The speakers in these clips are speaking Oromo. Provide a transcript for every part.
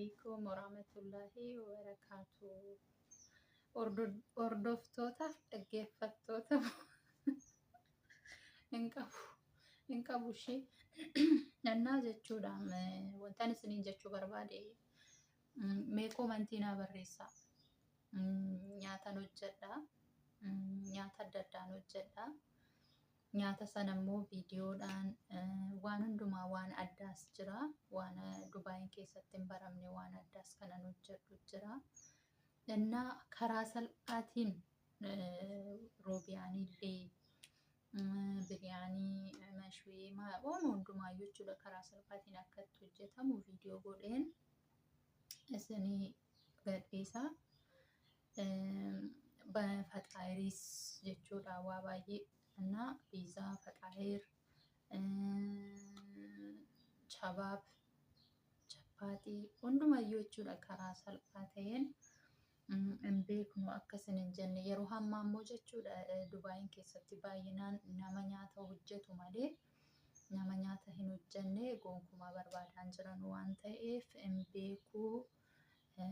عليكم ورحمة الله وبركاته. Hordoftoota dhaggeeffattoota hin qabu ishee nannaa jechuudhaan wantaan isiniin jechuu barbaade mee komantii naa barreessaa. Nyaatan hojjedha, nyaata adda addaan hojjedha. Nyaata sana immoo viidiyoodhaan waan hundumaa waan addaas jira, waan Dubaayin keessatti hin baramne waan addaas kanan hojjedhu jira. Innaa karaa salphaatiin roobiyaaniillee biriyaanii mashwee waan hundumaayyuu jechuudha karaa salphaatiin akka itti hojjetamu viidiyoo godheen isinii gadhiisa. Faxaayiris jechuudha waa baay'ee እና piizaa faxaayir chabaab chapaatii hundumayyuu jechuudha karaa salphaa ta'een hin beeknu akkasin hin jenne yeroo hammaa immoo jechuudha Dubaayin keessatti baay'inaan nama nyaata hojjetu malee nama nyaata hin hojjenne gonkumaa barbaadaan jiran waan ta'eef hin beekuu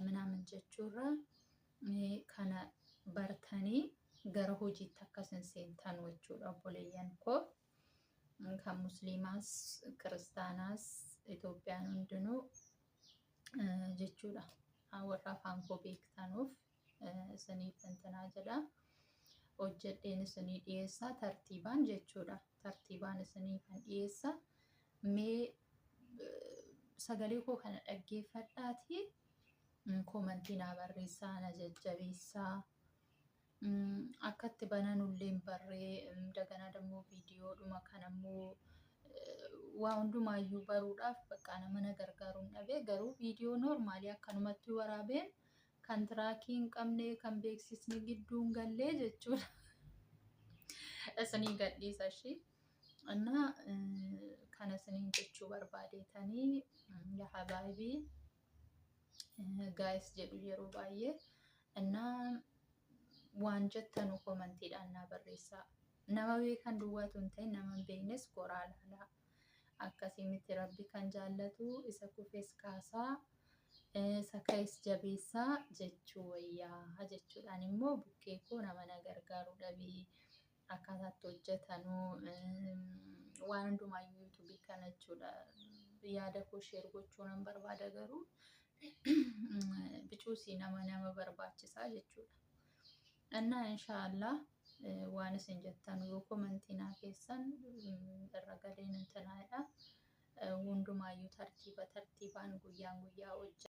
ምናምን jechuurra kana bartanii gara hojiitti akkasin seentan jechuudha obboleeyyan koo kan musliimaas kiristaanaas Itoophiyaan hundinuu jechuudha warra afaan koo beektanuuf isiniif intinaa jedha hojjedheen isinii dhiyeessaa tartiibaan jechuudha tartiibaan isinii kan dhiyeessa mee sagalee koo kana dhaggeeffadhaatii komantii naa barreessaa na jajjabeessaa akkatti bananullee barree daganaa dammoo viidiyoodhuma kanammoo waa hundumaayyuu baruudhaaf bakka nama gargaaruun dhabee garuu viidiyoo noormaalii akkanumatti waraabeen kan tiraakii hin qabne kan beeksisni gidduun gallee jechuudha isinii gadhiisa ishee እና kana isiniin jechuu barbaadeetanii yaa habaabii gaayis jedhu yeroo baay'ee እና waan jettanu komantiidhaan naa barreessaa nama beekan duwwaatu hin ta'in nama hin beeknes goraa laalaa akkasii miti rabbi kan jaallatu isa kufees kaasaa isa ka'es jabeessaa jechuu wayyaa jechuudhaan immoo bukkee koo nama na gargaaru dhabii akkaataatti hojjetanuu waan hundumaayyuu yuutuubii kana jechuudha yaada koo sheer gochuu nan barbaada garuu bicuusii nama barbaachisaa jechuudha. Innaa inshaallah waan isin jettan yoo komantii naa keessan irra galeen intinaadha hundumaayyuu tartiibaan guyyaa hojjeta.